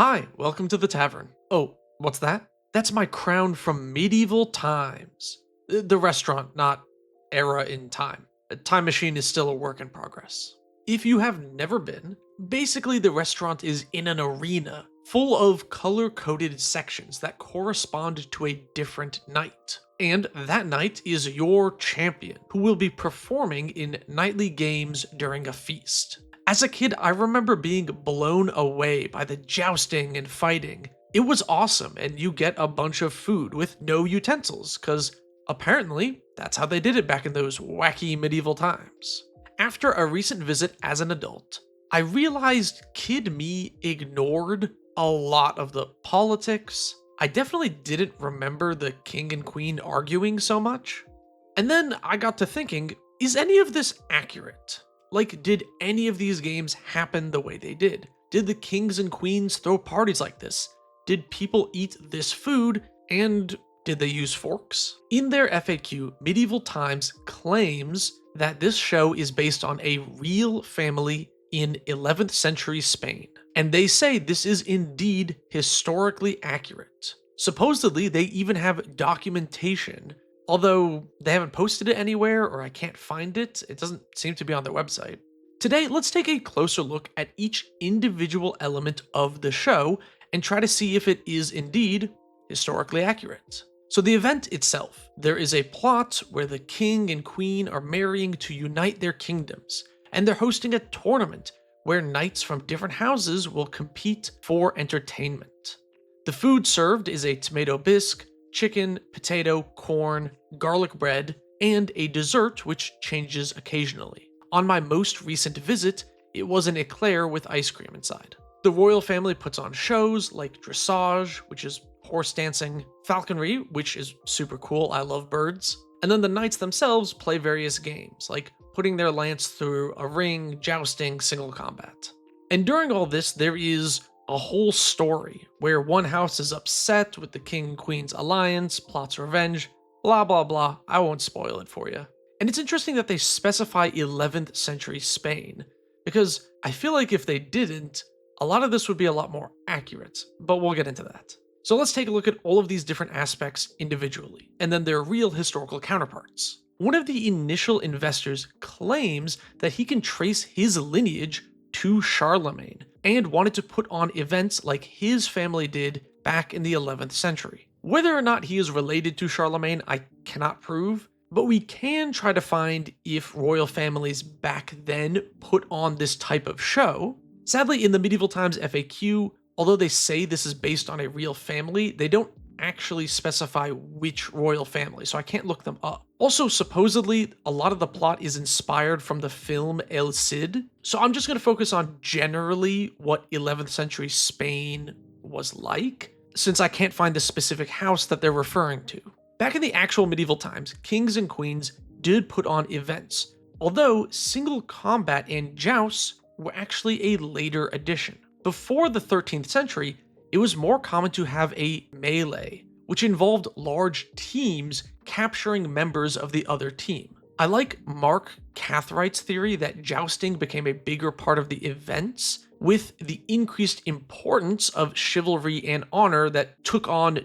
Hi, welcome to the Tavern. Oh, what's that? That's my crown from medieval times. The restaurant, not era in time. A time machine is still a work in progress. If you have never been, basically the restaurant is in an arena full of color-coded sections that correspond to a different knight. And that knight is your champion, who will be performing in nightly games during a feast. As a kid, I remember being blown away by the jousting and fighting. It was awesome, and you get a bunch of food with no utensils, because apparently that's how they did it back in those wacky medieval times. After a recent visit as an adult, I realized kid me ignored a lot of the politics. I definitely didn't remember the king and queen arguing so much. And then I got to thinking, is any of this accurate? Like, did any of these games happen the way they did? Did the kings and queens throw parties like this? Did people eat this food? And did they use forks? In their FAQ, Medieval Times claims that this show is based on a real family in 11th century Spain. And they say this is indeed historically accurate. Supposedly, they even have documentation. Although they haven't posted it anywhere or I can't find it, it doesn't seem to be on their website. Today, let's take a closer look at each individual element of the show and try to see if it is indeed historically accurate. So the event itself, there is a plot where the king and queen are marrying to unite their kingdoms, and they're hosting a tournament where knights from different houses will compete for entertainment. The food served is a tomato bisque, chicken, potato, corn, garlic bread, and a dessert which changes occasionally. On my most recent visit, it was an eclair with ice cream inside. The royal family puts on shows like Dressage, which is horse dancing, Falconry, which is super cool, I love birds, and then the knights themselves play various games, like putting their lance through a ring, jousting, single combat. And during all this, there is a whole story where one house is upset with the king and queen's alliance, plots revenge, blah blah blah. I won't spoil it for you. And it's interesting that they specify 11th century Spain, because I feel like if they didn't, a lot of this would be a lot more accurate, but we'll get into that. So let's take a look at all of these different aspects individually, and then their real historical counterparts. One of the initial investors claims that he can trace his lineage to Charlemagne, and wanted to put on events like his family did back in the 11th century. Whether or not he is related to Charlemagne, I cannot prove, but we can try to find if royal families back then put on this type of show. Sadly, in the Medieval Times FAQ, although they say this is based on a real family, they don't actually specify which royal family, so I can't look them up. Also, supposedly, a lot of the plot is inspired from the film El Cid, so I'm just going to focus on generally what 11th century Spain was like, since I can't find the specific house that they're referring to. Back in the actual medieval times, kings and queens did put on events, although single combat and jousts were actually a later addition. Before the 13th century, it was more common to have a melee, which involved large teams capturing members of the other team. I like Mark Cartwright's theory that jousting became a bigger part of the events with the increased importance of chivalry and honor that took on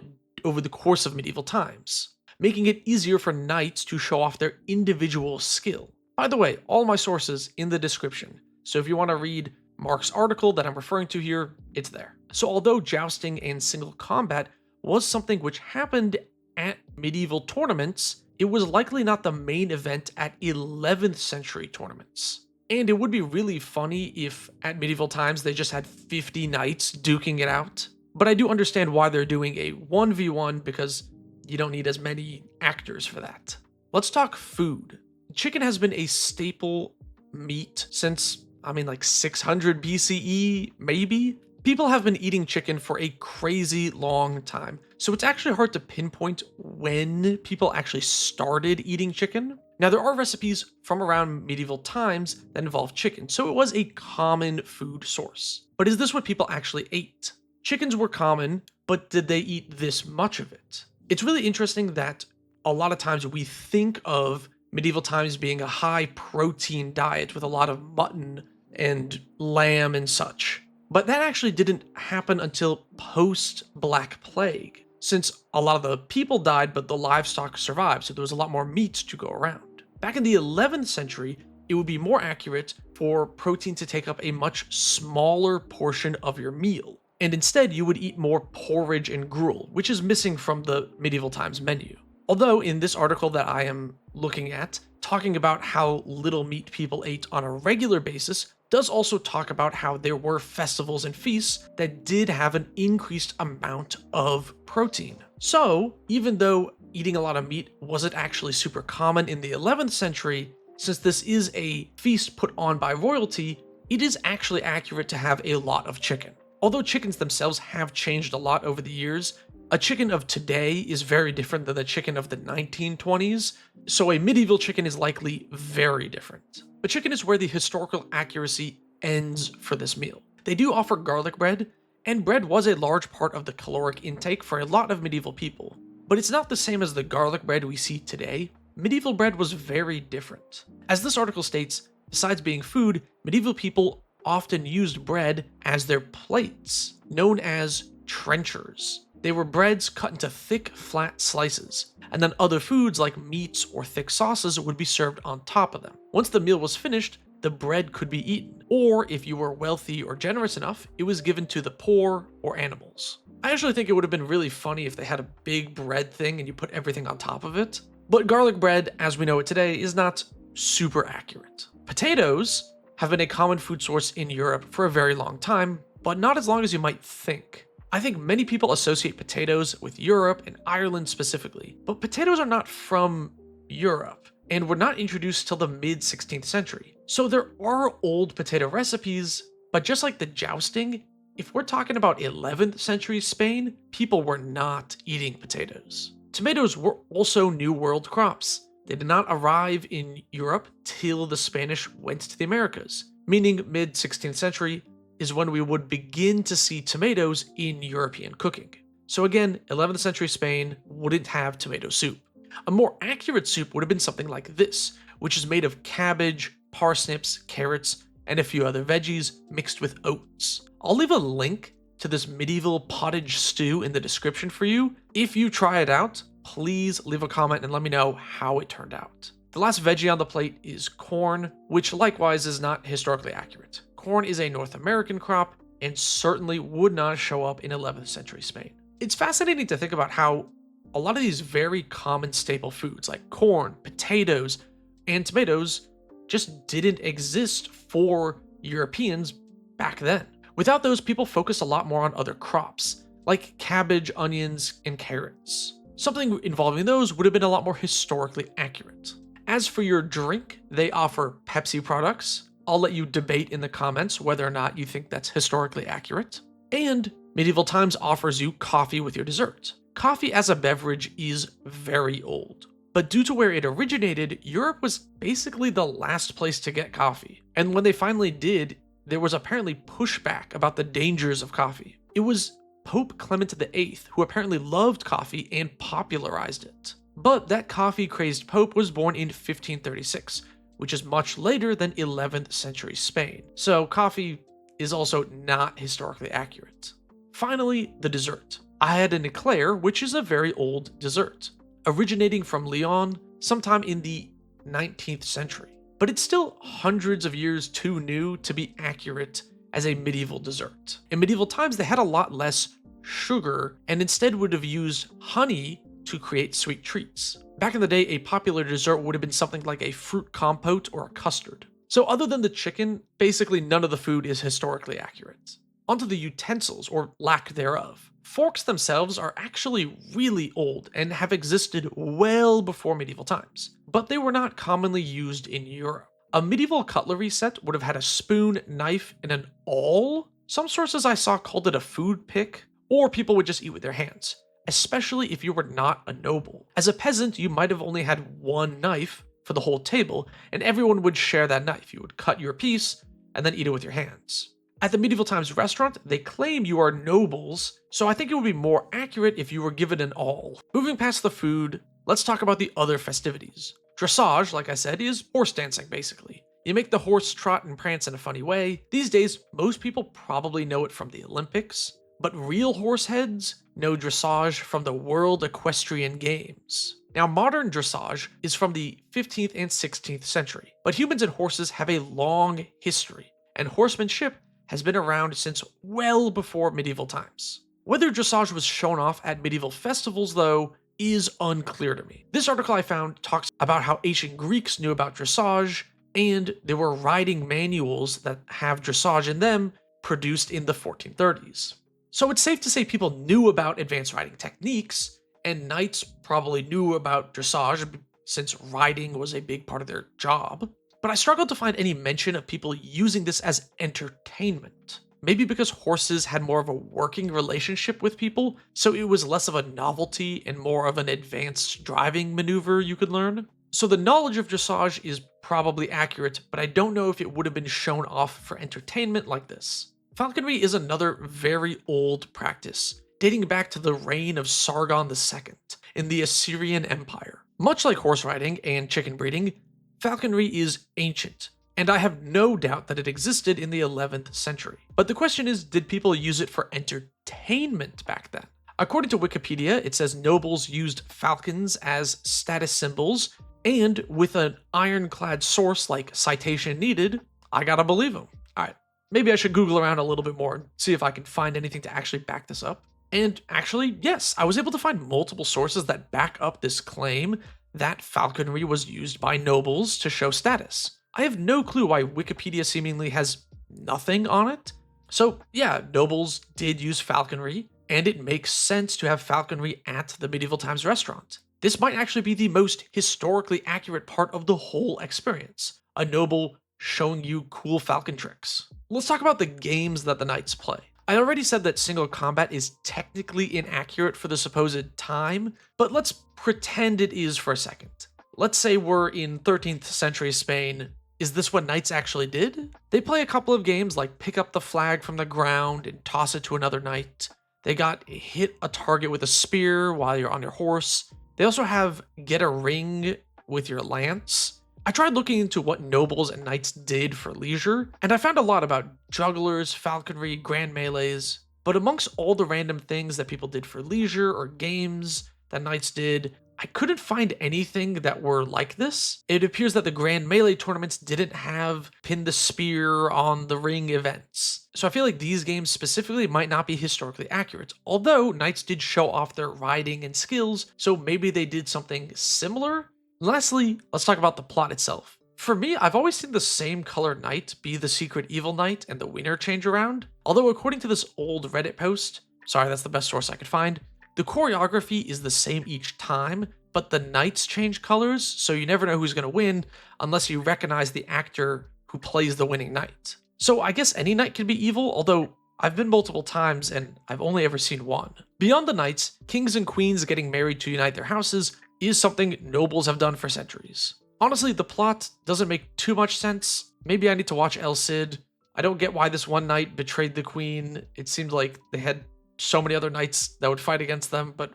over the course of medieval times, making it easier for knights to show off their individual skill. By the way, all my sources in the description, so if you want to read Mark's article that I'm referring to here, it's there. So although jousting and single combat was something which happened at medieval tournaments, it was likely not the main event at 11th century tournaments. And it would be really funny if at medieval times they just had 50 knights duking it out. But I do understand why they're doing a 1v1 because you don't need as many actors for that. Let's talk food. Chicken has been a staple meat since like 600 BCE, maybe? People have been eating chicken for a crazy long time, so it's actually hard to pinpoint when people actually started eating chicken. Now, there are recipes from around medieval times that involve chicken, so it was a common food source. But is this what people actually ate? Chickens were common, but did they eat this much of it? It's really interesting that a lot of times we think of medieval times being a high protein diet with a lot of mutton and lamb and such. But that actually didn't happen until post-Black Plague, since a lot of the people died but the livestock survived, so there was a lot more meat to go around. Back in the 11th century, it would be more accurate for protein to take up a much smaller portion of your meal, and instead you would eat more porridge and gruel, which is missing from the medieval times menu. Although in this article that I am looking at, talking about how little meat people ate on a regular basis, does also talk about how there were festivals and feasts that did have an increased amount of protein. So, even though eating a lot of meat wasn't actually super common in the 11th century, since this is a feast put on by royalty, it is actually accurate to have a lot of chicken. Although chickens themselves have changed a lot over the years, a chicken of today is very different than the chicken of the 1920s, so a medieval chicken is likely very different. But chicken is where the historical accuracy ends for this meal. They do offer garlic bread, and bread was a large part of the caloric intake for a lot of medieval people. But it's not the same as the garlic bread we see today. Medieval bread was very different. As this article states, besides being food, medieval people often used bread as their plates, known as trenchers. They were breads cut into thick, flat slices, and then other foods like meats or thick sauces would be served on top of them. Once the meal was finished, the bread could be eaten, or if you were wealthy or generous enough, it was given to the poor or animals. I actually think it would have been really funny if they had a big bread thing and you put everything on top of it. But garlic bread, as we know it today, is not super accurate. Potatoes have been a common food source in Europe for a very long time, but not as long as you might think. I think many people associate potatoes with Europe and Ireland specifically, but potatoes are not from Europe and were not introduced till the mid 16th century. So there are old potato recipes, but just like the jousting, if we're talking about 11th century Spain, people were not eating potatoes. Tomatoes were also New World crops. They did not arrive in Europe till the Spanish went to the Americas, meaning mid 16th century is when we would begin to see tomatoes in European cooking. So again, 11th century Spain wouldn't have tomato soup. A more accurate soup would have been something like this, which is made of cabbage, parsnips, carrots, and a few other veggies mixed with oats. I'll leave a link to this medieval pottage stew in the description for you. If you try it out, please leave a comment and let me know how it turned out. The last veggie on the plate is corn, which likewise is not historically accurate. Corn is a North American crop and certainly would not show up in 11th century Spain. It's fascinating to think about how a lot of these very common staple foods like corn, potatoes, and tomatoes just didn't exist for Europeans back then. Without those, people focused a lot more on other crops, like cabbage, onions, and carrots. Something involving those would have been a lot more historically accurate. As for your drink, they offer Pepsi products. I'll let you debate in the comments whether or not you think that's historically accurate. And medieval times offers you coffee with your dessert. Coffee as a beverage is very old, but due to where it originated, Europe was basically the last place to get coffee. And when they finally did, there was apparently pushback about the dangers of coffee. It was Pope Clement VIII who apparently loved coffee and popularized it. But that coffee-crazed pope was born in 1536, which is much later than 11th century Spain. So coffee is also not historically accurate. Finally, the dessert. I had an eclair, which is a very old dessert, originating from Lyon sometime in the 19th century. But it's still hundreds of years too new to be accurate as a medieval dessert. In medieval times, they had a lot less sugar and instead would have used honey to create sweet treats. Back in the day, a popular dessert would have been something like a fruit compote or a custard. So other than the chicken, basically none of the food is historically accurate. Onto the utensils, or lack thereof. Forks themselves are actually really old and have existed well before medieval times, but they were not commonly used in Europe. A medieval cutlery set would have had a spoon, knife, and an awl. Some sources I saw called it a food pick, or people would just eat with their hands, especially if you were not a noble. As a peasant, you might have only had one knife for the whole table, and everyone would share that knife. You would cut your piece and then eat it with your hands. At the medieval times restaurant, they claim you are nobles, so I think it would be more accurate if you were given an awl. Moving past the food, let's talk about the other festivities. Dressage, like I said, is horse dancing basically. You make the horse trot and prance in a funny way. These days, most people probably know it from the Olympics, but real horse heads know dressage from the World Equestrian Games. Now, modern dressage is from the 15th and 16th century, but humans and horses have a long history, and horsemanship has been around since well before medieval times. Whether dressage was shown off at medieval festivals, though, is unclear to me. This article I found talks about how ancient Greeks knew about dressage, and there were riding manuals that have dressage in them produced in the 1430s. So it's safe to say people knew about advanced riding techniques, and knights probably knew about dressage since riding was a big part of their job. But I struggled to find any mention of people using this as entertainment. Maybe because horses had more of a working relationship with people, so it was less of a novelty and more of an advanced driving maneuver you could learn. So the knowledge of dressage is probably accurate, but I don't know if it would have been shown off for entertainment like this. Falconry is another very old practice, dating back to the reign of Sargon II in the Assyrian Empire. Much like horse riding and chicken breeding, falconry is ancient, and I have no doubt that it existed in the 11th century. But the question is, did people use it for entertainment back then? According to Wikipedia, it says nobles used falcons as status symbols, and with an ironclad source like citation needed, I gotta believe them. Alright, maybe I should Google around a little bit more and see if I can find anything to actually back this up. And actually, yes, I was able to find multiple sources that back up this claim that falconry was used by nobles to show status. I have no clue why Wikipedia seemingly has nothing on it. So yeah, nobles did use falconry, and it makes sense to have falconry at the medieval times restaurant. This might actually be the most historically accurate part of the whole experience. A noble showing you cool falcon tricks. Let's talk about the games that the knights play. I already said that single combat is technically inaccurate for the supposed time, but let's pretend it is for a second. Let's say we're in 13th century Spain. Is this what knights actually did? They play a couple of games like pick up the flag from the ground and toss it to another knight. They got hit a target with a spear while you're on your horse. They also have get a ring with your lance. I tried looking into what nobles and knights did for leisure, and I found a lot about jugglers, falconry, grand melees, but amongst all the random things that people did for leisure or games that knights did, I couldn't find anything that were like this. It appears that the grand melee tournaments didn't have pin the spear on the ring events. So I feel like these games specifically might not be historically accurate, although knights did show off their riding and skills, so maybe they did something similar. Lastly, let's talk about the plot itself. For me, I've always seen the same color knight be the secret evil knight and the winner change around, although according to this old Reddit post, sorry, that's the best source I could find, the choreography is the same each time, but the knights change colors, so you never know who's going to win unless you recognize the actor who plays the winning knight. So I guess any knight can be evil, although I've been multiple times and I've only ever seen one. Beyond the knights, kings and queens getting married to unite their houses is something nobles have done for centuries. Honestly, the plot doesn't make too much sense. Maybe I need to watch El Cid. I don't get why this one knight betrayed the queen. It seemed like they had so many other knights that would fight against them, but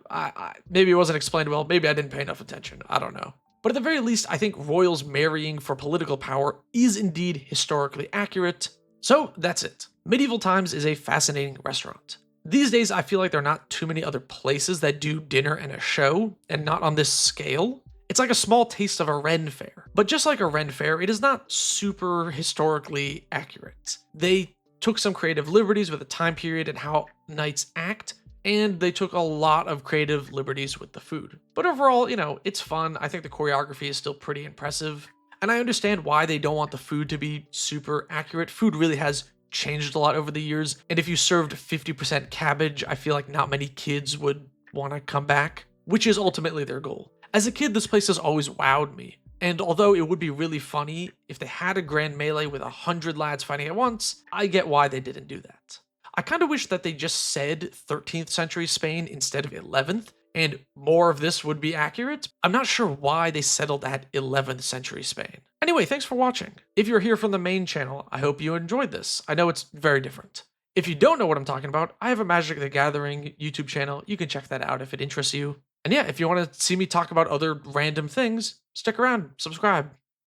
maybe it wasn't explained well. Maybe I didn't pay enough attention. I don't know. But at the very least, I think royals marrying for political power is indeed historically accurate. So that's it. Medieval Times is a fascinating restaurant. These days, I feel like there are not too many other places that do dinner and a show, and not on this scale. It's like a small taste of a Ren fair. But just like a Ren fair, it is not super historically accurate. They took some creative liberties with the time period and how knights act, and they took a lot of creative liberties with the food. But overall, it's fun. I think the choreography is still pretty impressive, and I understand why they don't want the food to be super accurate. Food really has changed a lot over the years, and if you served 50% cabbage, I feel like not many kids would want to come back, which is ultimately their goal. As a kid, this place has always wowed me, and although it would be really funny if they had a grand melee with 100 lads fighting at once, I get why they didn't do that. I kind of wish that they just said 13th century Spain instead of 11th, and more of this would be accurate. I'm not sure why they settled at 11th century Spain. Anyway, thanks for watching. If you're here from the main channel, I hope you enjoyed this. I know it's very different. If you don't know what I'm talking about, I have a Magic the Gathering YouTube channel. You can check that out if it interests you. And yeah, if you want to see me talk about other random things, stick around, subscribe.